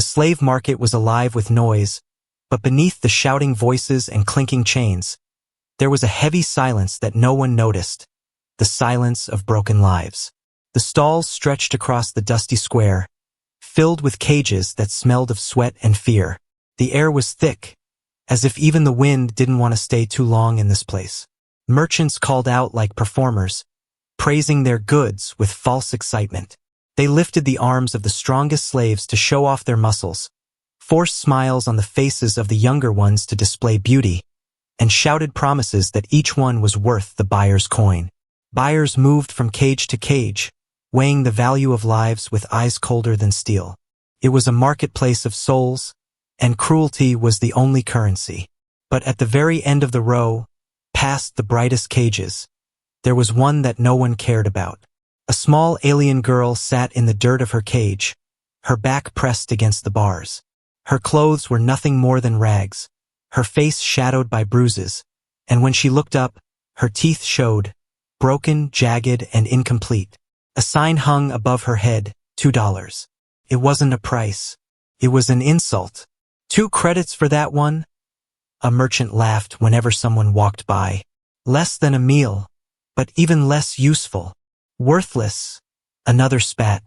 The slave market was alive with noise, but beneath the shouting voices and clinking chains, there was a heavy silence that no one noticed, the silence of broken lives. The stalls stretched across the dusty square, filled with cages that smelled of sweat and fear. The air was thick, as if even the wind didn't want to stay too long in this place. Merchants called out like performers, praising their goods with false excitement. They lifted the arms of the strongest slaves to show off their muscles, forced smiles on the faces of the younger ones to display beauty, and shouted promises that each one was worth the buyer's coin. Buyers moved from cage to cage, weighing the value of lives with eyes colder than steel. It was a marketplace of souls, and cruelty was the only currency. But at the very end of the row, past the brightest cages, there was one that no one cared about. A small alien girl sat in the dirt of her cage, her back pressed against the bars. Her clothes were nothing more than rags, her face shadowed by bruises, and when she looked up, her teeth showed, broken, jagged, and incomplete. A sign hung above her head, $2. It wasn't a price. It was an insult. 2 credits for that one? A merchant laughed whenever someone walked by. Less than a meal, but even less useful. Worthless. Another spat.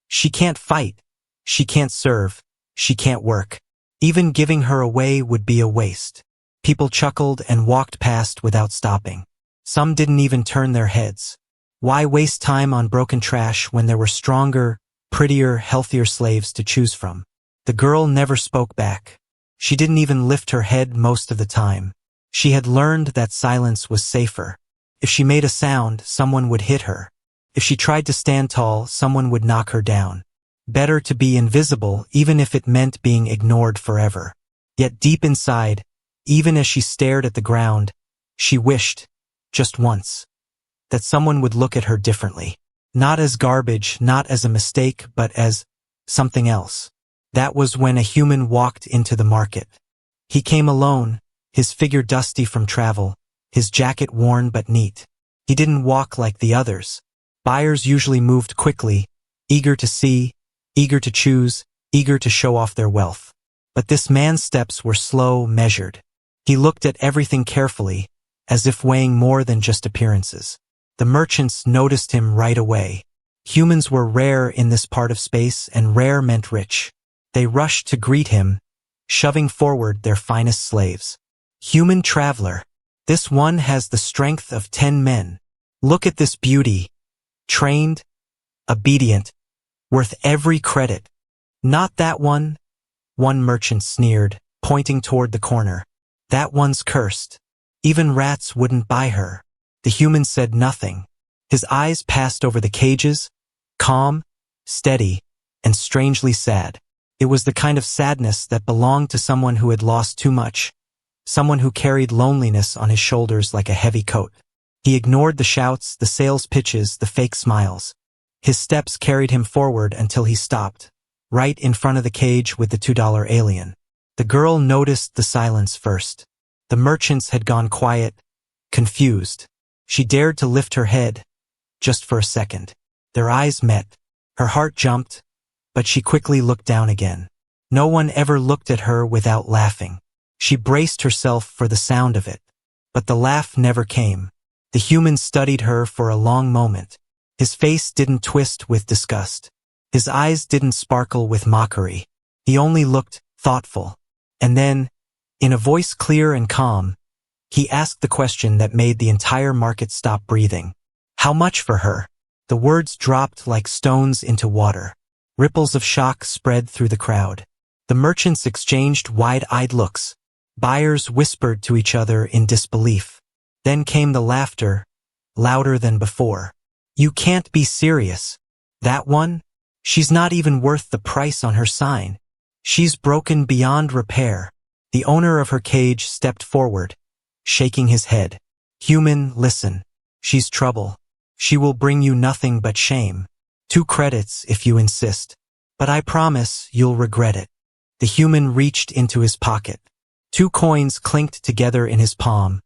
She can't fight. She can't serve. She can't work. Even giving her away would be a waste. People chuckled and walked past without stopping. Some didn't even turn their heads. Why waste time on broken trash when there were stronger, prettier, healthier slaves to choose from? The girl never spoke back. She didn't even lift her head most of the time. She had learned that silence was safer. If she made a sound, someone would hit her. If she tried to stand tall, someone would knock her down. Better to be invisible, even if it meant being ignored forever. Yet deep inside, even as she stared at the ground, she wished, just once, that someone would look at her differently. Not as garbage, not as a mistake, but as something else. That was when a human walked into the market. He came alone, his figure dusty from travel, his jacket worn but neat. He didn't walk like the others. Buyers usually moved quickly, eager to see, eager to choose, eager to show off their wealth. But this man's steps were slow, measured. He looked at everything carefully, as if weighing more than just appearances. The merchants noticed him right away. Humans were rare in this part of space, and rare meant rich. They rushed to greet him, shoving forward their finest slaves. Human traveler. This one has the strength of 10 men. Look at this beauty. Trained, obedient, worth every credit. Not that one, one merchant sneered, pointing toward the corner. That one's cursed. Even rats wouldn't buy her. The human said nothing. His eyes passed over the cages, calm, steady, and strangely sad. It was the kind of sadness that belonged to someone who had lost too much, someone who carried loneliness on his shoulders like a heavy coat. He ignored the shouts, the sales pitches, the fake smiles. His steps carried him forward until he stopped, right in front of the cage with the $2 alien. The girl noticed the silence first. The merchants had gone quiet, confused. She dared to lift her head, just for a second. Their eyes met. Her heart jumped, but she quickly looked down again. No one ever looked at her without laughing. She braced herself for the sound of it, but the laugh never came. The human studied her for a long moment. His face didn't twist with disgust. His eyes didn't sparkle with mockery. He only looked thoughtful. And then, in a voice clear and calm, he asked the question that made the entire market stop breathing. How much for her? The words dropped like stones into water. Ripples of shock spread through the crowd. The merchants exchanged wide-eyed looks. Buyers whispered to each other in disbelief. Then came the laughter, louder than before. You can't be serious. That one? She's not even worth the price on her sign. She's broken beyond repair. The owner of her cage stepped forward, shaking his head. Human, listen. She's trouble. She will bring you nothing but shame. 2 credits if you insist. But I promise you'll regret it. The human reached into his pocket. 2 coins clinked together in his palm,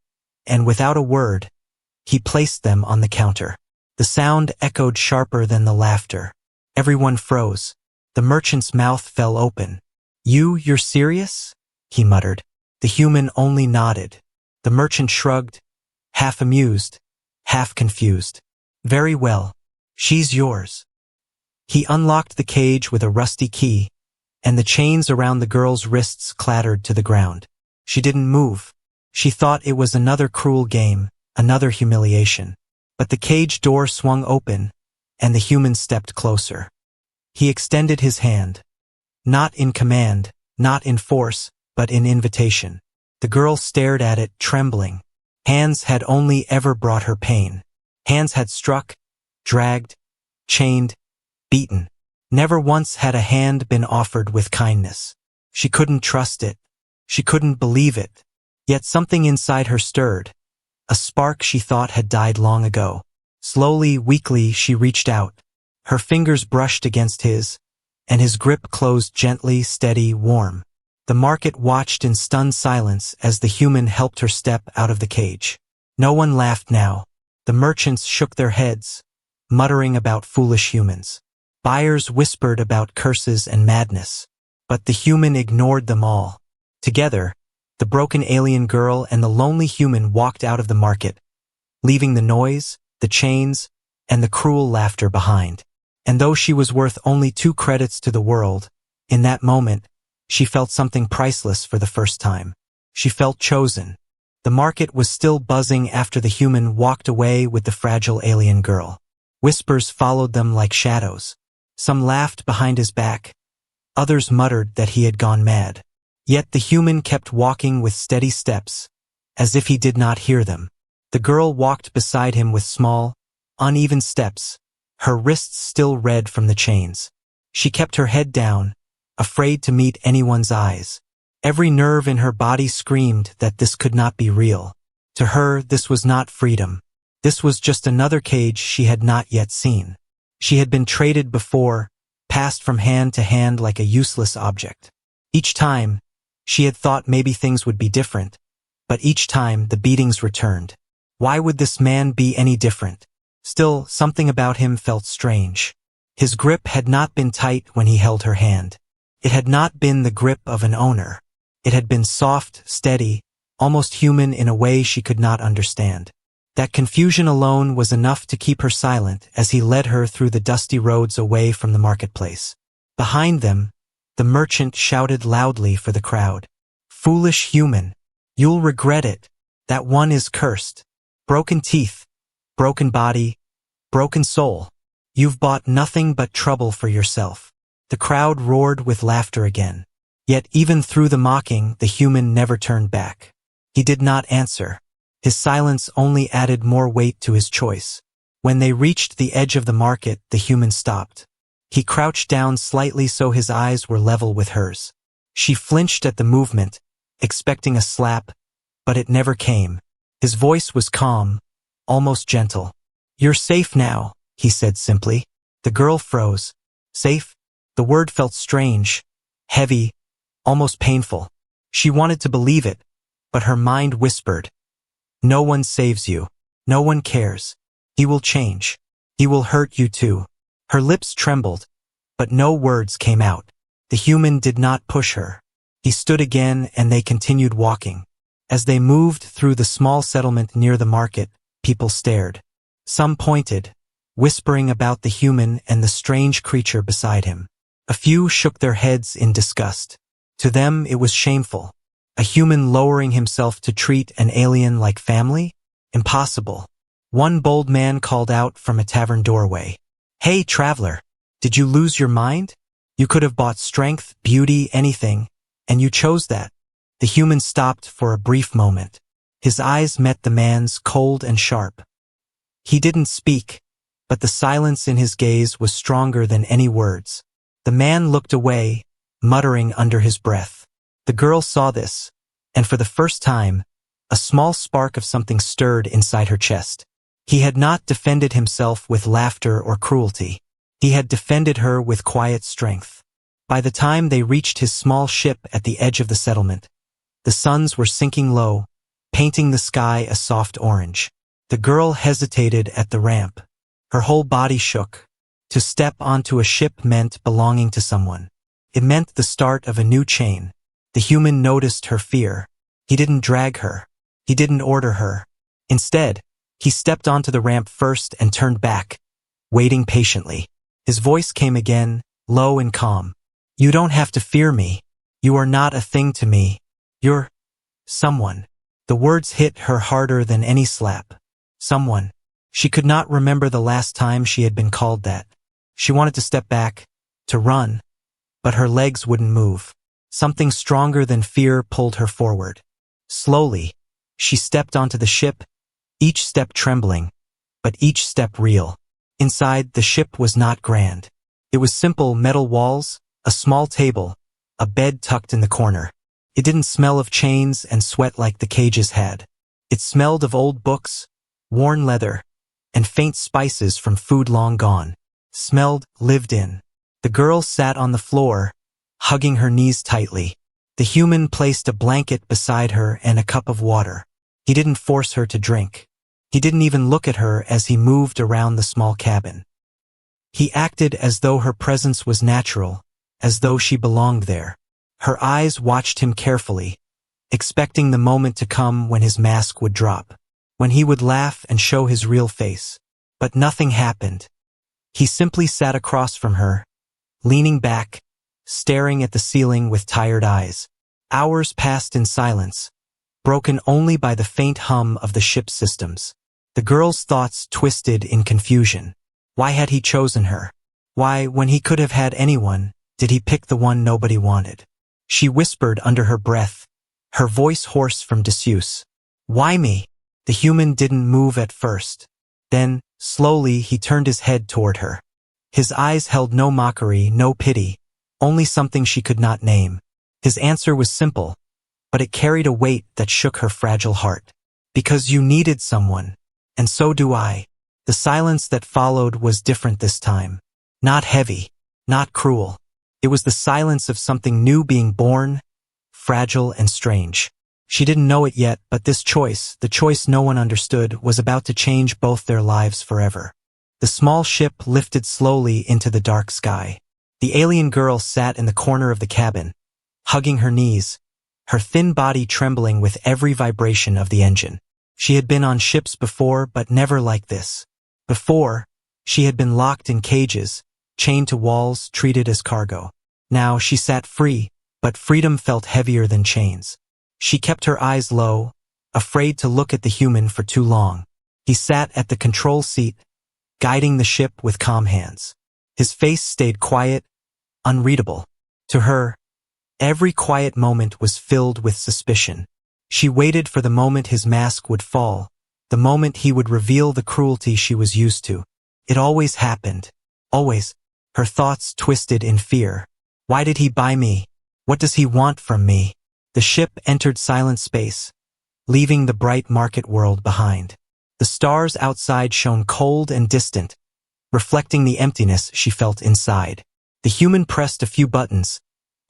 and without a word, he placed them on the counter. The sound echoed sharper than the laughter. Everyone froze. The merchant's mouth fell open. You're serious?" he muttered. The human only nodded. The merchant shrugged, half amused, half confused. "Very well. She's yours." He unlocked the cage with a rusty key, and the chains around the girl's wrists clattered to the ground. She didn't move. She thought it was another cruel game, another humiliation. But the cage door swung open, and the human stepped closer. He extended his hand. Not in command, not in force, but in invitation. The girl stared at it, trembling. Hands had only ever brought her pain. Hands had struck, dragged, chained, beaten. Never once had a hand been offered with kindness. She couldn't trust it. She couldn't believe it. Yet something inside her stirred. A spark she thought had died long ago. Slowly, weakly, she reached out. Her fingers brushed against his, and his grip closed gently, steady, warm. The market watched in stunned silence as the human helped her step out of the cage. No one laughed now. The merchants shook their heads, muttering about foolish humans. Buyers whispered about curses and madness. But the human ignored them all. Together, the broken alien girl and the lonely human walked out of the market, leaving the noise, the chains, and the cruel laughter behind. And though she was worth only 2 credits to the world, in that moment, she felt something priceless for the first time. She felt chosen. The market was still buzzing after the human walked away with the fragile alien girl. Whispers followed them like shadows. Some laughed behind his back. Others muttered that he had gone mad. Yet the human kept walking with steady steps, as if he did not hear them. The girl walked beside him with small, uneven steps, her wrists still red from the chains. She kept her head down, afraid to meet anyone's eyes. Every nerve in her body screamed that this could not be real. To her, this was not freedom. This was just another cage she had not yet seen. She had been traded before, passed from hand to hand like a useless object. Each time, she had thought maybe things would be different, but each time the beatings returned. Why would this man be any different? Still, something about him felt strange. His grip had not been tight when he held her hand. It had not been the grip of an owner. It had been soft, steady, almost human in a way she could not understand. That confusion alone was enough to keep her silent as he led her through the dusty roads away from the marketplace. Behind them, the merchant shouted loudly for the crowd. "Foolish human! You'll regret it. That one is cursed. Broken teeth, broken body, broken soul. You've bought nothing but trouble for yourself." The crowd roared with laughter again. Yet even through the mocking, the human never turned back. He did not answer. His silence only added more weight to his choice. When they reached the edge of the market, the human stopped. He crouched down slightly so his eyes were level with hers. She flinched at the movement, expecting a slap, but it never came. His voice was calm, almost gentle. "You're safe now," he said simply. The girl froze. Safe? The word felt strange, heavy, almost painful. She wanted to believe it, but her mind whispered, "No one saves you. No one cares. He will change. He will hurt you too." Her lips trembled, but no words came out. The human did not push her. He stood again and they continued walking. As they moved through the small settlement near the market, people stared. Some pointed, whispering about the human and the strange creature beside him. A few shook their heads in disgust. To them it was shameful. A human lowering himself to treat an alien like family? Impossible. One bold man called out from a tavern doorway. "Hey, traveler, did you lose your mind? You could have bought strength, beauty, anything, and you chose that." The human stopped for a brief moment. His eyes met the man's, cold and sharp. He didn't speak, but the silence in his gaze was stronger than any words. The man looked away, muttering under his breath. The girl saw this, and for the first time, a small spark of something stirred inside her chest. He had not defended himself with laughter or cruelty. He had defended her with quiet strength. By the time they reached his small ship at the edge of the settlement, the suns were sinking low, painting the sky a soft orange. The girl hesitated at the ramp. Her whole body shook. To step onto a ship meant belonging to someone. It meant the start of a new chain. The human noticed her fear. He didn't drag her. He didn't order her. Instead, he stepped onto the ramp first and turned back, waiting patiently. His voice came again, low and calm. You don't have to fear me. You are not a thing to me. You're someone. The words hit her harder than any slap. Someone. She could not remember the last time she had been called that. She wanted to step back, to run, but her legs wouldn't move. Something stronger than fear pulled her forward. Slowly, she stepped onto the ship, each step trembling, but each step real. Inside, the ship was not grand. It was simple metal walls, a small table, a bed tucked in the corner. It didn't smell of chains and sweat like the cages had. It smelled of old books, worn leather, and faint spices from food long gone. Smelled lived in. The girl sat on the floor, hugging her knees tightly. The human placed a blanket beside her and a cup of water. He didn't force her to drink. He didn't even look at her as he moved around the small cabin. He acted as though her presence was natural, as though she belonged there. Her eyes watched him carefully, expecting the moment to come when his mask would drop, when he would laugh and show his real face. But nothing happened. He simply sat across from her, leaning back, staring at the ceiling with tired eyes. Hours passed in silence, broken only by the faint hum of the ship's systems. The girl's thoughts twisted in confusion. Why had he chosen her? Why, when he could have had anyone, did he pick the one nobody wanted? She whispered under her breath, her voice hoarse from disuse. Why me? The human didn't move at first. Then, slowly, he turned his head toward her. His eyes held no mockery, no pity, only something she could not name. His answer was simple, but it carried a weight that shook her fragile heart. Because you needed someone, and so do I. The silence that followed was different this time. Not heavy, not cruel. It was the silence of something new being born, fragile and strange. She didn't know it yet, but this choice, the choice no one understood, was about to change both their lives forever. The small ship lifted slowly into the dark sky. The alien girl sat in the corner of the cabin, hugging her knees, her thin body trembling with every vibration of the engine. She had been on ships before, but never like this. Before, she had been locked in cages, chained to walls, treated as cargo. Now she sat free, but freedom felt heavier than chains. She kept her eyes low, afraid to look at the human for too long. He sat at the control seat, guiding the ship with calm hands. His face stayed quiet, unreadable. To her, every quiet moment was filled with suspicion. She waited for the moment his mask would fall, the moment he would reveal the cruelty she was used to. It always happened. Always. Her thoughts twisted in fear. Why did he buy me? What does he want from me? The ship entered silent space, leaving the bright market world behind. The stars outside shone cold and distant, reflecting the emptiness she felt inside. The human pressed a few buttons,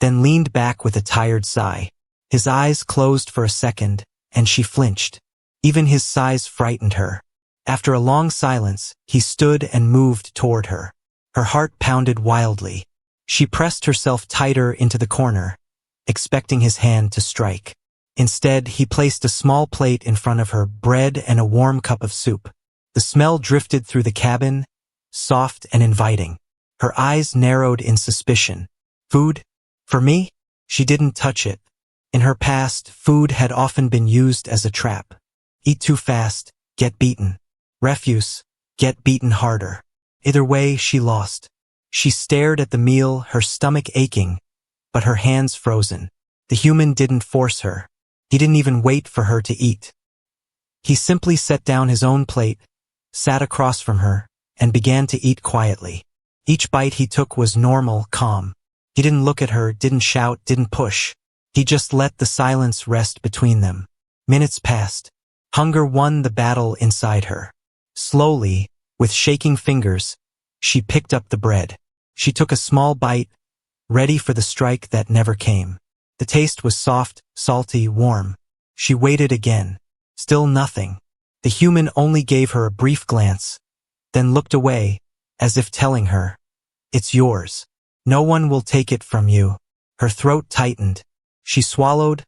then leaned back with a tired sigh. His eyes closed for a second, and she flinched. Even his sighs frightened her. After a long silence, he stood and moved toward her. Her heart pounded wildly. She pressed herself tighter into the corner, expecting his hand to strike. Instead, he placed a small plate in front of her, bread and a warm cup of soup. The smell drifted through the cabin, soft and inviting. Her eyes narrowed in suspicion. Food? For me? She didn't touch it. In her past, food had often been used as a trap. Eat too fast, get beaten. Refuse, get beaten harder. Either way, she lost. She stared at the meal, her stomach aching, but her hands frozen. The human didn't force her. He didn't even wait for her to eat. He simply set down his own plate, sat across from her, and began to eat quietly. Each bite he took was normal, calm. He didn't look at her, didn't shout, didn't push. He just let the silence rest between them. Minutes passed. Hunger won the battle inside her. Slowly, with shaking fingers, she picked up the bread. She took a small bite, ready for the strike that never came. The taste was soft, salty, warm. She waited again. Still nothing. The human only gave her a brief glance, then looked away, as if telling her, "It's yours." No one will take it from you. Her throat tightened. She swallowed,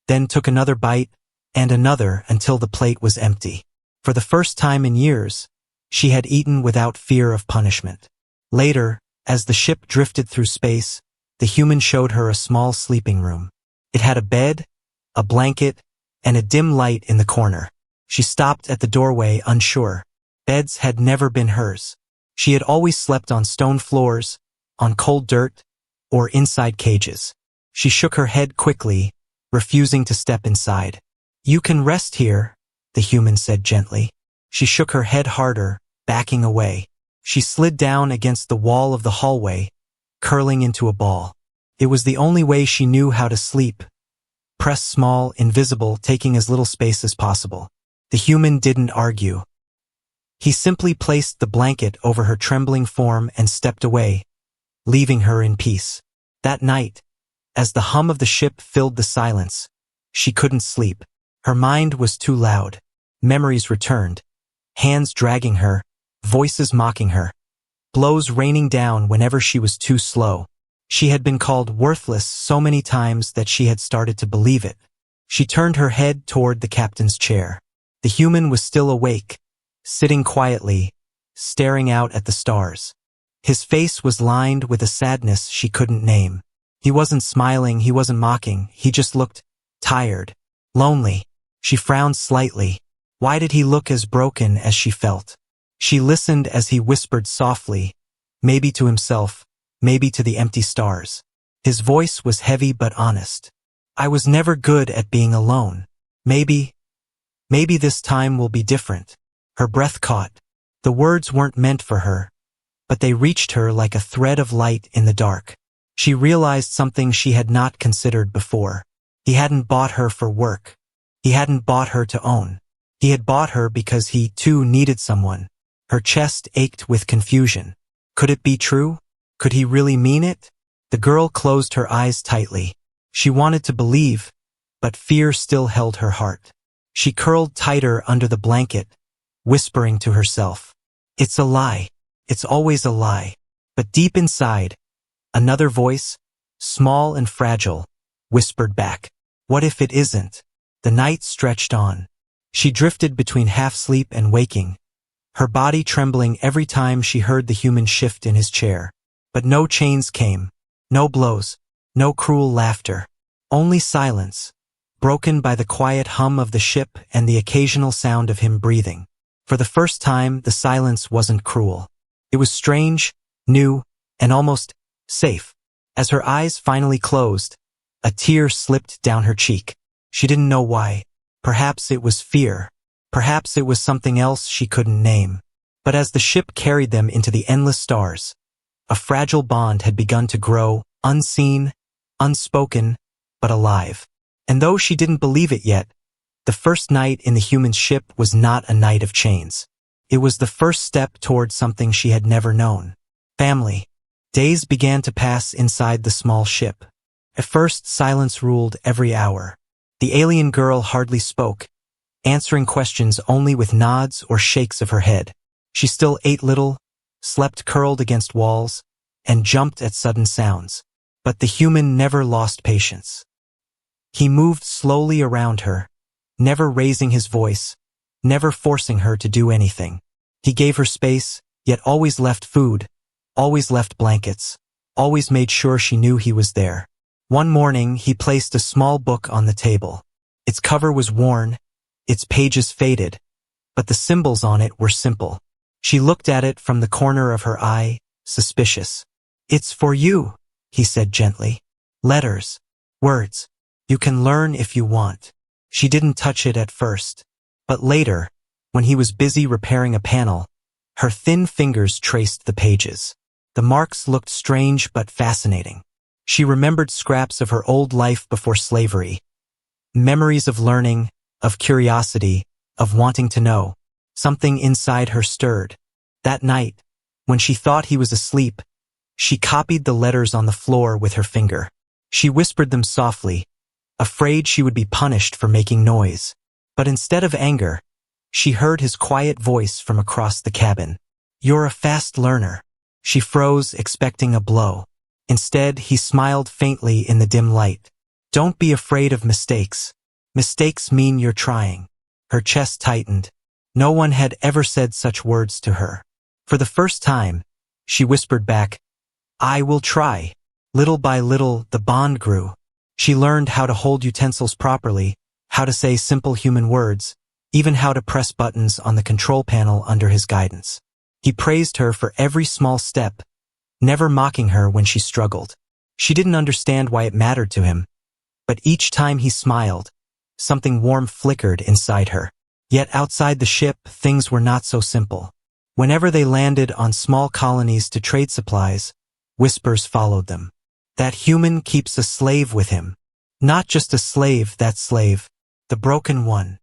then took another bite, and another until the plate was empty. For the first time in years, she had eaten without fear of punishment. Later, as the ship drifted through space, the human showed her a small sleeping room. It had a bed, a blanket, and a dim light in the corner. She stopped at the doorway, unsure. Beds had never been hers. She had always slept on stone floors, on cold dirt, or inside cages. She shook her head quickly, refusing to step inside. "You can rest here," the human said gently. She shook her head harder, backing away. She slid down against the wall of the hallway, curling into a ball. It was the only way she knew how to sleep. Press small, invisible, taking as little space as possible. The human didn't argue. He simply placed the blanket over her trembling form and stepped away, leaving her in peace. That night, as the hum of the ship filled the silence, she couldn't sleep. Her mind was too loud. Memories returned, hands dragging her, voices mocking her, blows raining down whenever she was too slow. She had been called worthless so many times that she had started to believe it. She turned her head toward the captain's chair. The human was still awake, sitting quietly, staring out at the stars. His face was lined with a sadness she couldn't name. He wasn't smiling, he wasn't mocking, he just looked tired, lonely. She frowned slightly. Why did he look as broken as she felt? She listened as he whispered softly, maybe to himself, maybe to the empty stars. His voice was heavy but honest. "I was never good at being alone. Maybe this time will be different." Her breath caught. The words weren't meant for her, but they reached her like a thread of light in the dark. She realized something she had not considered before. He hadn't bought her for work. He hadn't bought her to own. He had bought her because he, too, needed someone. Her chest ached with confusion. Could it be true? Could he really mean it? The girl closed her eyes tightly. She wanted to believe, but fear still held her heart. She curled tighter under the blanket, whispering to herself, "It's a lie. It's always a lie." But deep inside, another voice, small and fragile, whispered back, "What if it isn't?" The night stretched on. She drifted between half-sleep and waking, her body trembling every time she heard the human shift in his chair. But no chains came, no blows, no cruel laughter. Only silence, broken by the quiet hum of the ship and the occasional sound of him breathing. For the first time, the silence wasn't cruel. It was strange, new, and almost safe. As her eyes finally closed, a tear slipped down her cheek. She didn't know why. Perhaps it was fear. Perhaps it was something else she couldn't name. But as the ship carried them into the endless stars, a fragile bond had begun to grow, unseen, unspoken, but alive. And though she didn't believe it yet, the first night in the human ship was not a night of chains. It was the first step toward something she had never known. Family. Days began to pass inside the small ship. At first, silence ruled every hour. The alien girl hardly spoke, answering questions only with nods or shakes of her head. She still ate little, slept curled against walls, and jumped at sudden sounds. But the human never lost patience. He moved slowly around her, never raising his voice, never forcing her to do anything. He gave her space, yet always left food, always left blankets, always made sure she knew he was there. One morning, he placed a small book on the table. Its cover was worn, its pages faded, but the symbols on it were simple. She looked at it from the corner of her eye, suspicious. "It's for you," he said gently. "Letters, words. You can learn if you want." She didn't touch it at first, but later, when he was busy repairing a panel, her thin fingers traced the pages. The marks looked strange but fascinating. She remembered scraps of her old life before slavery, memories of learning, of curiosity, of wanting to know. Something inside her stirred. That night, when she thought he was asleep, she copied the letters on the floor with her finger. She whispered them softly, afraid she would be punished for making noise. But instead of anger, she heard his quiet voice from across the cabin. "You're a fast learner." She froze, expecting a blow. Instead, he smiled faintly in the dim light. Don't be afraid of mistakes. Mistakes mean you're trying. Her chest tightened. No one had ever said such words to her. For the first time, she whispered back, I will try. Little by little, the bond grew. She learned how to hold utensils properly, how to say simple human words, even how to press buttons on the control panel under his guidance. He praised her for every small step, never mocking her when she struggled. She didn't understand why it mattered to him, but each time he smiled, something warm flickered inside her. Yet outside the ship, things were not so simple. Whenever they landed on small colonies to trade supplies, whispers followed them. That human keeps a slave with him. Not just a slave, that slave, the broken one.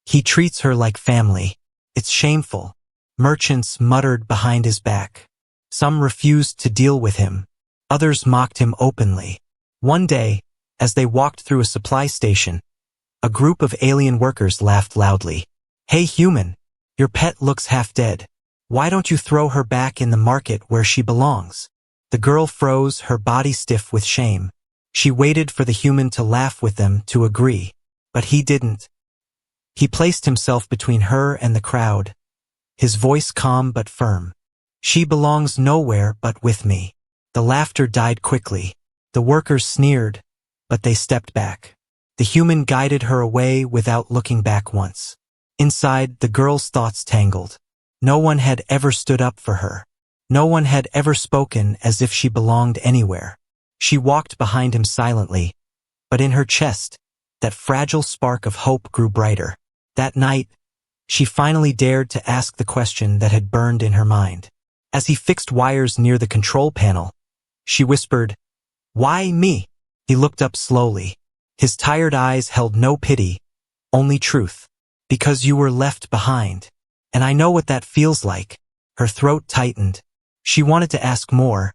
He treats her like family. It's shameful. Merchants muttered behind his back. Some refused to deal with him. Others mocked him openly. One day, as they walked through a supply station, a group of alien workers laughed loudly. Hey human, your pet looks half dead. Why don't you throw her back in the market where she belongs? The girl froze, her body stiff with shame. She waited for the human to laugh with them, to agree. But he didn't. He placed himself between her and the crowd, his voice calm but firm. She belongs nowhere but with me. The laughter died quickly. The workers sneered, but they stepped back. The human guided her away without looking back once. Inside, the girl's thoughts tangled. No one had ever stood up for her. No one had ever spoken as if she belonged anywhere. She walked behind him silently, but in her chest, that fragile spark of hope grew brighter. That night, she finally dared to ask the question that had burned in her mind. As he fixed wires near the control panel, she whispered, Why me? He looked up slowly. His tired eyes held no pity, only truth. Because you were left behind. And I know what that feels like. Her throat tightened. She wanted to ask more,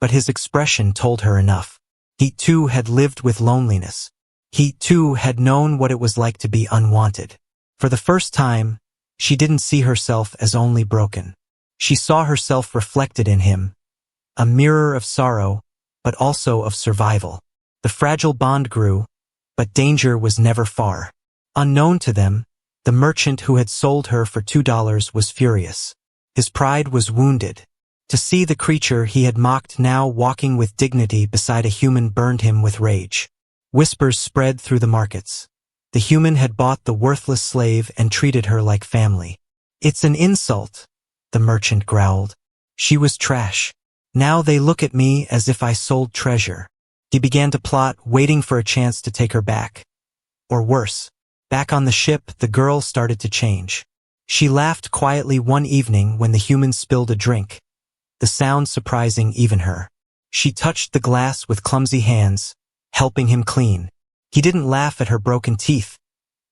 but his expression told her enough. He too had lived with loneliness. He too had known what it was like to be unwanted. For the first time, she didn't see herself as only broken. She saw herself reflected in him, a mirror of sorrow, but also of survival. The fragile bond grew, but danger was never far. Unknown to them, the merchant who had sold her for $2 was furious. His pride was wounded. To see the creature he had mocked now walking with dignity beside a human burned him with rage. Whispers spread through the markets. The human had bought the worthless slave and treated her like family. It's an insult, the merchant growled. She was trash. Now they look at me as if I sold treasure. He began to plot, waiting for a chance to take her back. Or worse. Back on the ship, the girl started to change. She laughed quietly one evening when the human spilled a drink, the sound surprising even her. She touched the glass with clumsy hands, helping him clean. He didn't laugh at her broken teeth,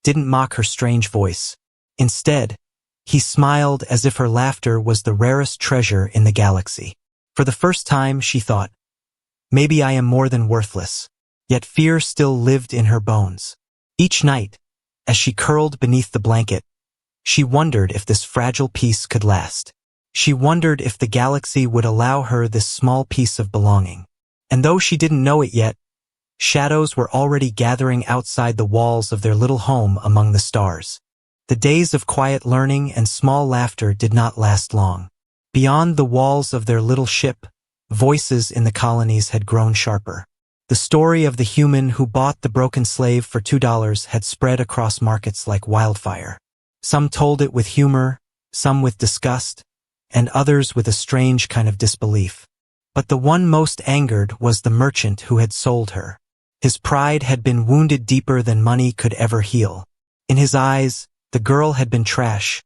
didn't mock her strange voice. Instead, he smiled as if her laughter was the rarest treasure in the galaxy. For the first time, she thought, maybe I am more than worthless. Yet fear still lived in her bones. Each night, as she curled beneath the blanket, she wondered if this fragile piece could last. She wondered if the galaxy would allow her this small piece of belonging. And though she didn't know it yet, shadows were already gathering outside the walls of their little home among the stars. The days of quiet learning and small laughter did not last long. Beyond the walls of their little ship, voices in the colonies had grown sharper. The story of the human who bought the broken slave for $2 had spread across markets like wildfire. Some told it with humor, some with disgust, and others with a strange kind of disbelief. But the one most angered was the merchant who had sold her. His pride had been wounded deeper than money could ever heal. In his eyes, the girl had been trash,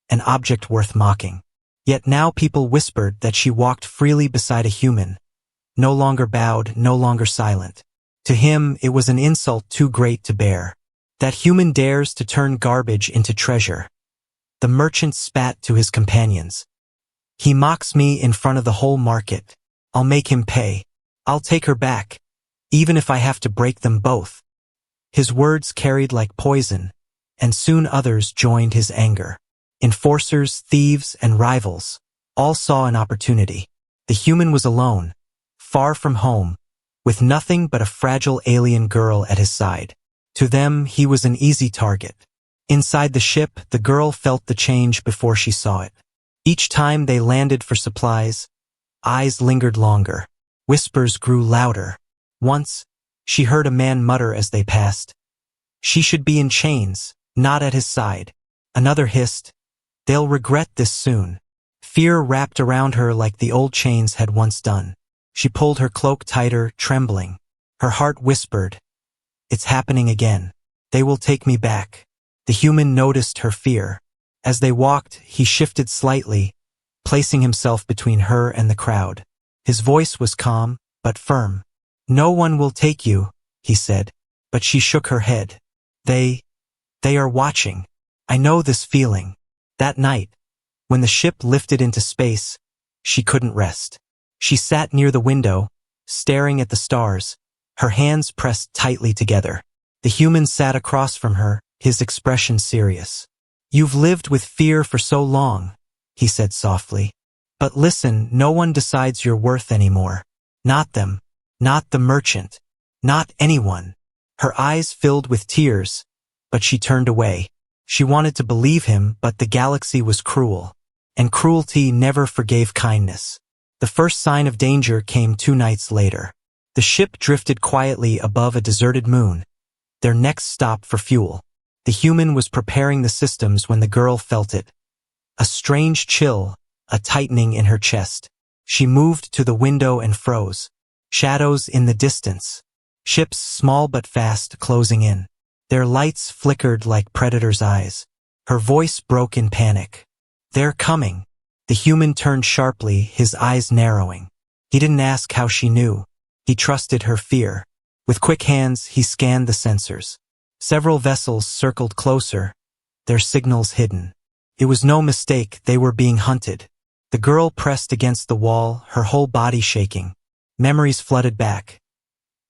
an object worth mocking. Yet now people whispered that she walked freely beside a human, no longer bowed, no longer silent. To him, it was an insult too great to bear. That human dares to turn garbage into treasure. The merchant spat to his companions. He mocks me in front of the whole market. I'll make him pay. I'll take her back, even if I have to break them both. His words carried like poison, and soon others joined his anger. Enforcers, thieves, and rivals all saw an opportunity. The human was alone, far from home, with nothing but a fragile alien girl at his side. To them, he was an easy target. Inside the ship, the girl felt the change before she saw it. Each time they landed for supplies, eyes lingered longer. Whispers grew louder. Once, she heard a man mutter as they passed, "She should be in chains, not at his side." Another hissed, "They'll regret this soon." Fear wrapped around her like the old chains had once done. She pulled her cloak tighter, trembling. Her heart whispered, "It's happening again. They will take me back." The human noticed her fear. As they walked, he shifted slightly, placing himself between her and the crowd. His voice was calm, but firm. "No one will take you," he said, but she shook her head. They are watching. I know this feeling." That night, when the ship lifted into space, she couldn't rest. She sat near the window, staring at the stars, her hands pressed tightly together. The human sat across from her, his expression serious. "You've lived with fear for so long," he said softly. "But listen, no one decides your worth anymore. Not them, not the merchant, not anyone." Her eyes filled with tears, but she turned away. She wanted to believe him, but the galaxy was cruel, and cruelty never forgave kindness. The first sign of danger came 2 nights later. The ship drifted quietly above a deserted moon, their next stop for fuel. The human was preparing the systems when the girl felt it. A strange chill, a tightening in her chest. She moved to the window and froze. Shadows in the distance. Ships small but fast closing in. Their lights flickered like predators' eyes. Her voice broke in panic. "They're coming." The human turned sharply, his eyes narrowing. He didn't ask how she knew. He trusted her fear. With quick hands, he scanned the sensors. Several vessels circled closer, their signals hidden. It was no mistake, they were being hunted. The girl pressed against the wall, her whole body shaking. Memories flooded back.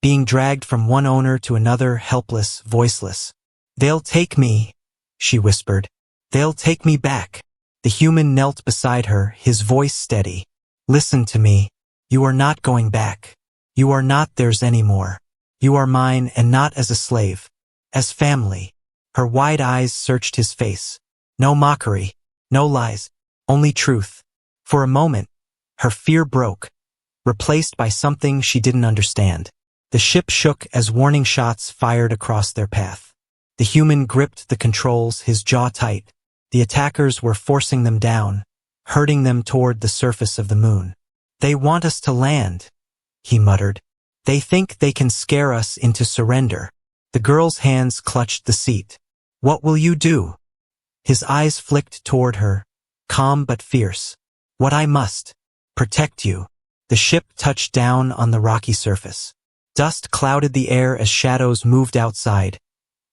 Being dragged from one owner to another, helpless, voiceless. "They'll take me," she whispered. "They'll take me back." The human knelt beside her, his voice steady. "Listen to me. You are not going back. You are not theirs anymore. You are mine, and not as a slave. As family." Her wide eyes searched his face. No mockery, no lies, only truth. For a moment, her fear broke, replaced by something she didn't understand. The ship shook as warning shots fired across their path. The human gripped the controls, his jaw tight. The attackers were forcing them down, herding them toward the surface of the moon. "They want us to land," he muttered. "They think they can scare us into surrender." The girl's hands clutched the seat. "What will you do?" His eyes flicked toward her, calm but fierce. "What I must. Protect you." The ship touched down on the rocky surface. Dust clouded the air as shadows moved outside.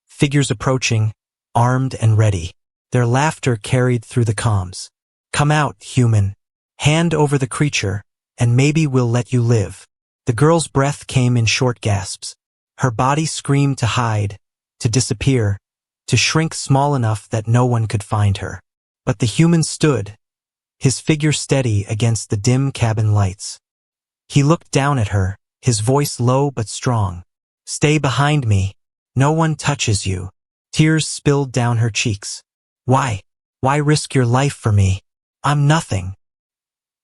Figures approaching, armed and ready. Their laughter carried through the comms. "Come out, human. Hand over the creature, and maybe we'll let you live." The girl's breath came in short gasps. Her body screamed to hide, to disappear, to shrink small enough that no one could find her. But the human stood, his figure steady against the dim cabin lights. He looked down at her, his voice low but strong. "Stay behind me. No one touches you." Tears spilled down her cheeks. "Why? Why risk your life for me? I'm nothing."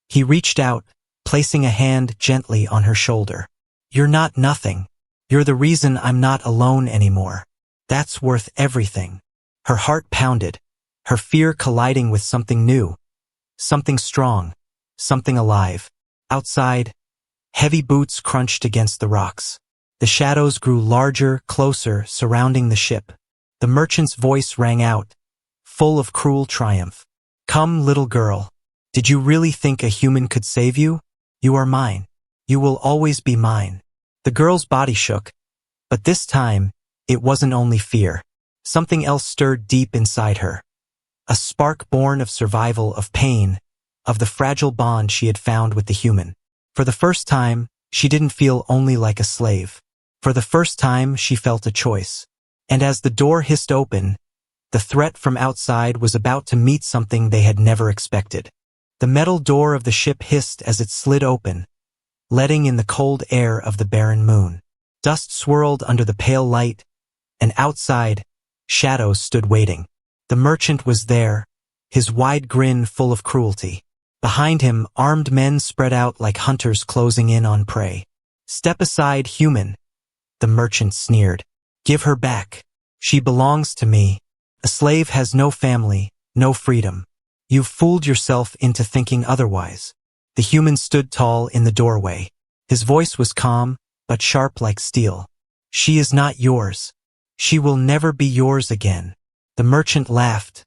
He reached out, placing a hand gently on her shoulder. "You're not nothing. You're the reason I'm not alone anymore. That's worth everything." Her heart pounded, her fear colliding with something new, something strong, something alive. Outside, heavy boots crunched against the rocks. The shadows grew larger, closer, surrounding the ship. The merchant's voice rang out, full of cruel triumph. "Come, little girl. Did you really think a human could save you? You are mine. You will always be mine." The girl's body shook, but this time, it wasn't only fear. Something else stirred deep inside her. A spark born of survival, of pain, of the fragile bond she had found with the human. For the first time, she didn't feel only like a slave. For the first time, she felt a choice. And as the door hissed open, the threat from outside was about to meet something they had never expected. The metal door of the ship hissed as it slid open, letting in the cold air of the barren moon. Dust swirled under the pale light, and outside, shadows stood waiting. The merchant was there, his wide grin full of cruelty. Behind him, armed men spread out like hunters closing in on prey. "Step aside, human," the merchant sneered. "Give her back. She belongs to me. A slave has no family, no freedom. You've fooled yourself into thinking otherwise." The human stood tall in the doorway. His voice was calm, but sharp like steel. "She is not yours. She will never be yours again." The merchant laughed,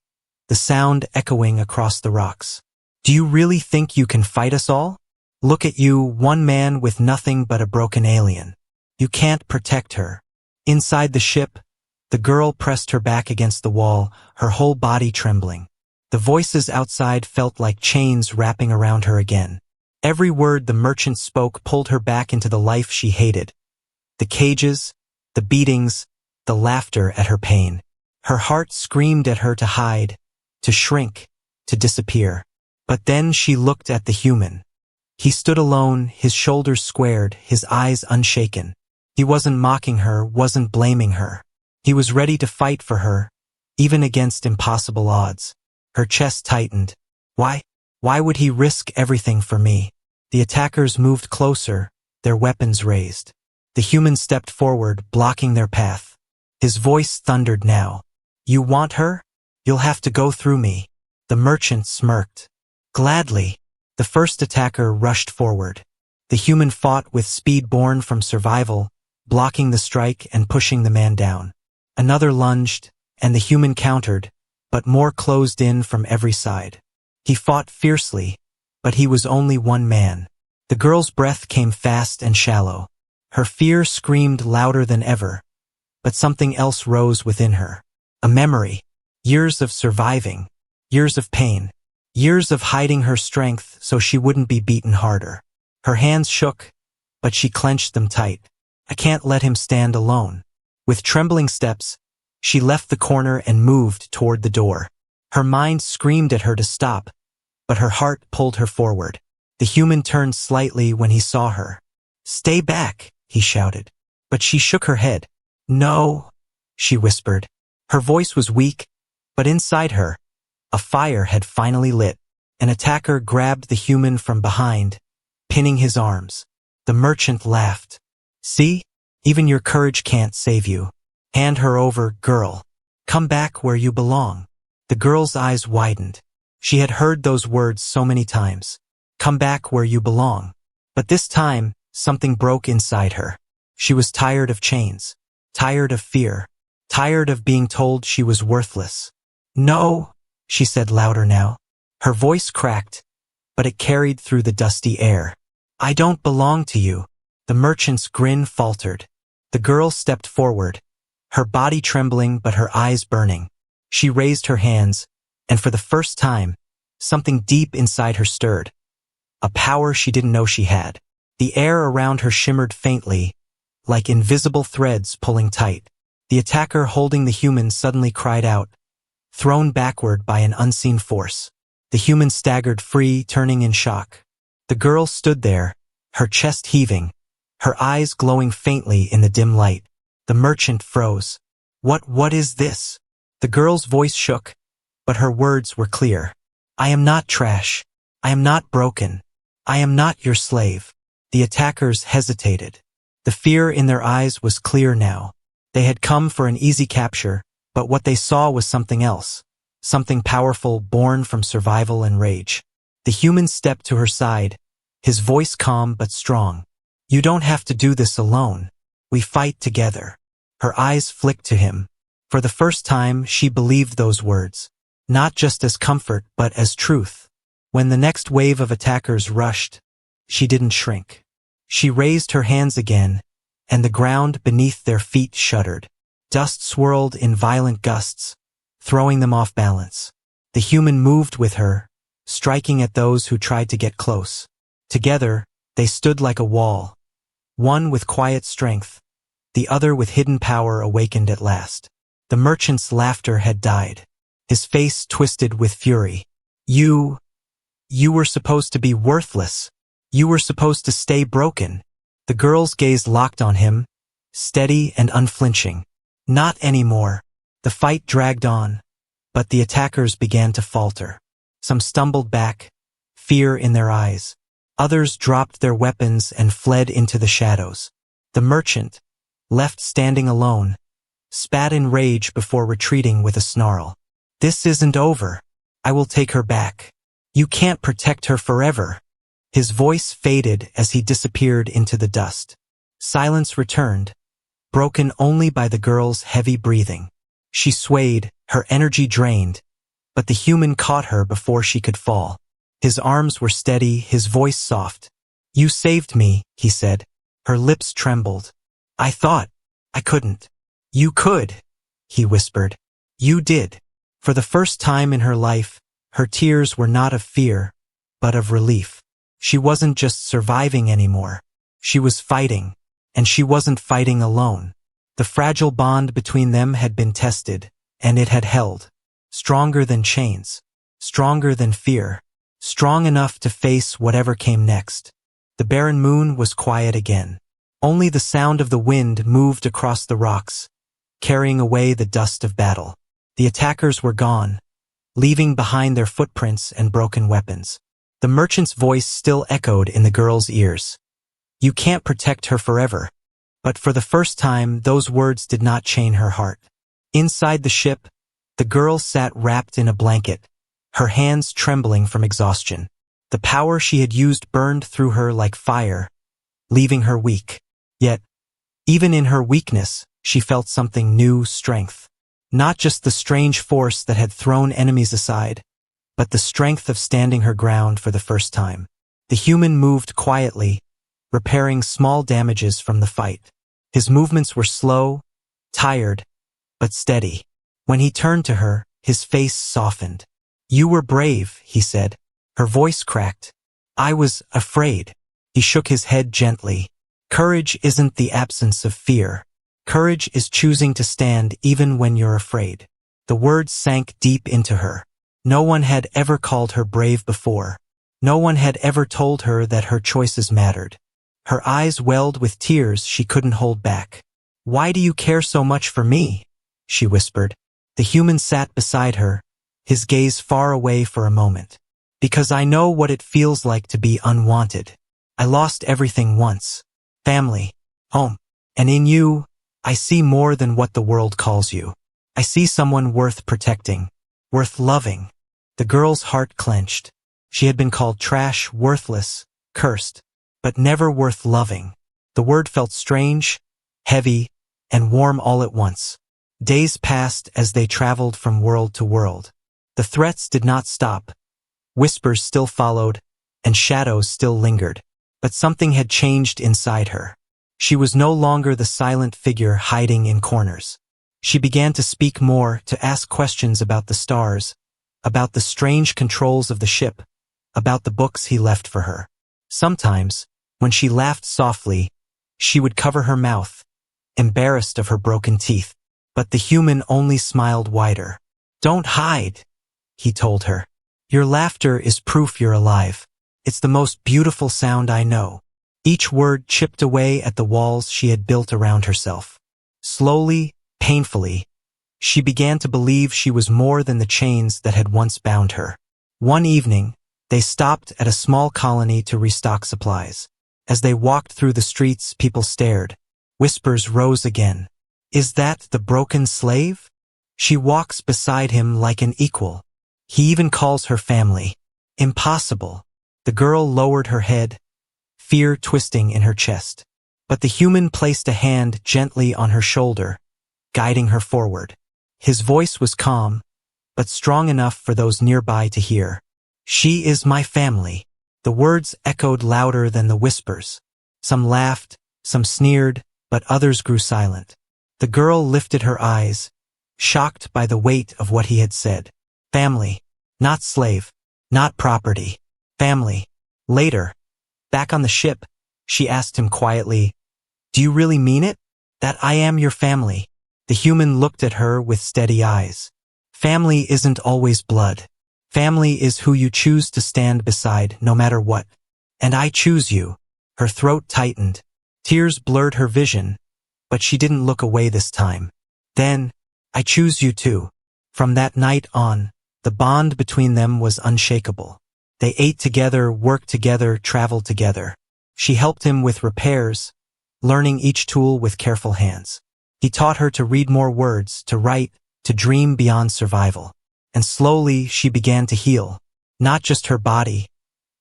the sound echoing across the rocks. "Do you really think you can fight us all? Look at you, one man with nothing but a broken alien. You can't protect her." Inside the ship, the girl pressed her back against the wall, her whole body trembling. The voices outside felt like chains wrapping around her again. Every word the merchant spoke pulled her back into the life she hated. The cages, the beatings, the laughter at her pain. Her heart screamed at her to hide, to shrink, to disappear. But then she looked at the human. He stood alone, his shoulders squared, his eyes unshaken. He wasn't mocking her, wasn't blaming her. He was ready to fight for her, even against impossible odds. Her chest tightened. Why would he risk everything for me? The attackers moved closer, their weapons raised. The human stepped forward, blocking their path. His voice thundered now. "You want her? You'll have to go through me." The merchant smirked. "Gladly." The first attacker rushed forward. The human fought with speed born from survival, blocking the strike and pushing the man down. Another lunged, and the human countered, but more closed in from every side. He fought fiercely, but he was only one man. The girl's breath came fast and shallow. Her fear screamed louder than ever, but something else rose within her. A memory. Years of surviving. Years of pain. Years of hiding her strength so she wouldn't be beaten harder. Her hands shook, but she clenched them tight. "I can't let him stand alone." With trembling steps, she left the corner and moved toward the door. Her mind screamed at her to stop, but her heart pulled her forward. The human turned slightly when he saw her. "Stay back," he shouted. But she shook her head. "No," she whispered. Her voice was weak, but inside her, a fire had finally lit. An attacker grabbed the human from behind, pinning his arms. The merchant laughed. "See? Even your courage can't save you. Hand her over, girl. Come back where you belong." The girl's eyes widened. She had heard those words so many times. Come back where you belong. But this time, something broke inside her. She was tired of chains, tired of fear, tired of being told she was worthless. "No," she said louder now. Her voice cracked, but it carried through the dusty air. "I don't belong to you." The merchant's grin faltered. The girl stepped forward, her body trembling but her eyes burning. She raised her hands, and for the first time, something deep inside her stirred. A power she didn't know she had. The air around her shimmered faintly, like invisible threads pulling tight. The attacker holding the human suddenly cried out, thrown backward by an unseen force. The human staggered free, turning in shock. The girl stood there, her chest heaving, her eyes glowing faintly in the dim light. The merchant froze. What is this?" The girl's voice shook, but her words were clear. "I am not trash. I am not broken. I am not your slave." The attackers hesitated. The fear in their eyes was clear now. They had come for an easy capture, but what they saw was something else. Something powerful, born from survival and rage. The human stepped to her side, his voice calm but strong. "You don't have to do this alone. We fight together." Her eyes flicked to him. For the first time, she believed those words, not just as comfort but as truth. When the next wave of attackers rushed, she didn't shrink. She raised her hands again, and the ground beneath their feet shuddered. Dust swirled in violent gusts, throwing them off balance. The human moved with her, striking at those who tried to get close. Together, they stood like a wall, one with quiet strength, the other with hidden power awakened at last. The merchant's laughter had died. His face twisted with fury. You were supposed to be worthless. You were supposed to stay broken. The girl's gaze locked on him, steady and unflinching. Not anymore. The fight dragged on, but the attackers began to falter. Some stumbled back, fear in their eyes. Others dropped their weapons and fled into the shadows. The merchant, left standing alone, spat in rage before retreating with a snarl. This isn't over. I will take her back. You can't protect her forever. His voice faded as he disappeared into the dust. Silence returned, broken only by the girl's heavy breathing. She swayed, her energy drained, but the human caught her before she could fall. His arms were steady, his voice soft. You saved me, he said. Her lips trembled. I thought I couldn't. You could, he whispered. You did. For the first time in her life, her tears were not of fear, but of relief. She wasn't just surviving anymore. She was fighting, and she wasn't fighting alone. The fragile bond between them had been tested, and it had held. Stronger than chains, stronger than fear, strong enough to face whatever came next. The barren moon was quiet again. Only the sound of the wind moved across the rocks, carrying away the dust of battle. The attackers were gone, leaving behind their footprints and broken weapons. The merchant's voice still echoed in the girl's ears. You can't protect her forever. But for the first time, those words did not chain her heart. Inside the ship, the girl sat wrapped in a blanket, her hands trembling from exhaustion. The power she had used burned through her like fire, leaving her weak. Yet, even in her weakness, she felt something new: strength. Not just the strange force that had thrown enemies aside, but the strength of standing her ground for the first time. The human moved quietly, repairing small damages from the fight. His movements were slow, tired, but steady. When he turned to her, his face softened. You were brave, he said. Her voice cracked. I was afraid. He shook his head gently. Courage isn't the absence of fear. Courage is choosing to stand even when you're afraid. The words sank deep into her. No one had ever called her brave before. No one had ever told her that her choices mattered. Her eyes welled with tears she couldn't hold back. Why do you care so much for me? She whispered. The human sat beside her, his gaze far away for a moment. Because I know what it feels like to be unwanted. I lost everything once. Family, home. And in you, I see more than what the world calls you. I see someone worth protecting, worth loving. The girl's heart clenched. She had been called trash, worthless, cursed, but never worth loving. The word felt strange, heavy, and warm all at once. Days passed as they traveled from world to world. The threats did not stop. Whispers still followed, and shadows still lingered. But something had changed inside her. She was no longer the silent figure hiding in corners. She began to speak more, to ask questions about the stars, about the strange controls of the ship, about the books he left for her. Sometimes, when she laughed softly, she would cover her mouth, embarrassed of her broken teeth. But the human only smiled wider. Don't hide, he told her. Your laughter is proof you're alive. It's the most beautiful sound I know. Each word chipped away at the walls she had built around herself. Slowly, painfully, she began to believe she was more than the chains that had once bound her. One evening, they stopped at a small colony to restock supplies. As they walked through the streets, people stared. Whispers rose again. Is that the broken slave? She walks beside him like an equal. He even calls her family. Impossible. The girl lowered her head, fear twisting in her chest. But the human placed a hand gently on her shoulder, guiding her forward. His voice was calm, but strong enough for those nearby to hear. She is my family. The words echoed louder than the whispers. Some laughed, some sneered, but others grew silent. The girl lifted her eyes, shocked by the weight of what he had said. Family, not slave, not property. Family. Later, back on the ship, she asked him quietly, Do you really mean it? That I am your family? The human looked at her with steady eyes. Family isn't always blood. Family is who you choose to stand beside no matter what. And I choose you. Her throat tightened. Tears blurred her vision, but she didn't look away this time. Then, I choose you too. From that night on, the bond between them was unshakable. They ate together, worked together, traveled together. She helped him with repairs, learning each tool with careful hands. He taught her to read more words, to write, to dream beyond survival. And slowly she began to heal, not just her body,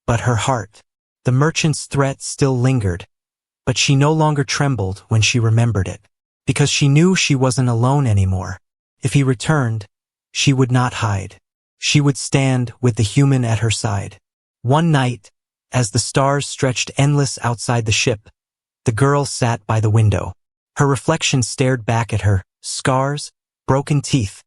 but her heart. The merchant's threat still lingered, but she no longer trembled when she remembered it, because she knew she wasn't alone anymore. If he returned, she would not hide. She would stand with the human at her side. One night, as the stars stretched endless outside the ship, the girl sat by the window. Her reflection stared back at her, scars, broken teeth,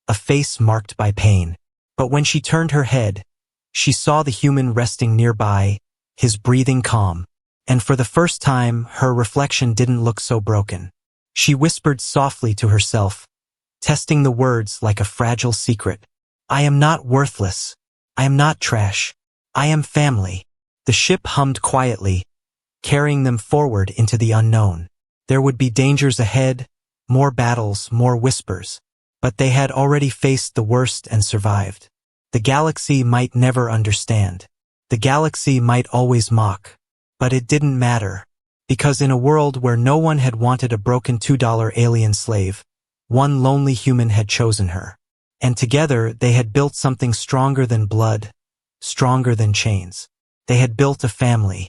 a face marked by pain. But when she turned her head, she saw the human resting nearby, his breathing calm. And for the first time, her reflection didn't look so broken. She whispered softly to herself, testing the words like a fragile secret. I am not worthless. I am not trash. I am family. The ship hummed quietly, carrying them forward into the unknown. There would be dangers ahead, more battles, more whispers. But they had already faced the worst and survived. The galaxy might never understand. The galaxy might always mock. But it didn't matter. Because in a world where no one had wanted a broken $2 alien slave, one lonely human had chosen her. And together they had built something stronger than blood, stronger than chains. They had built a family.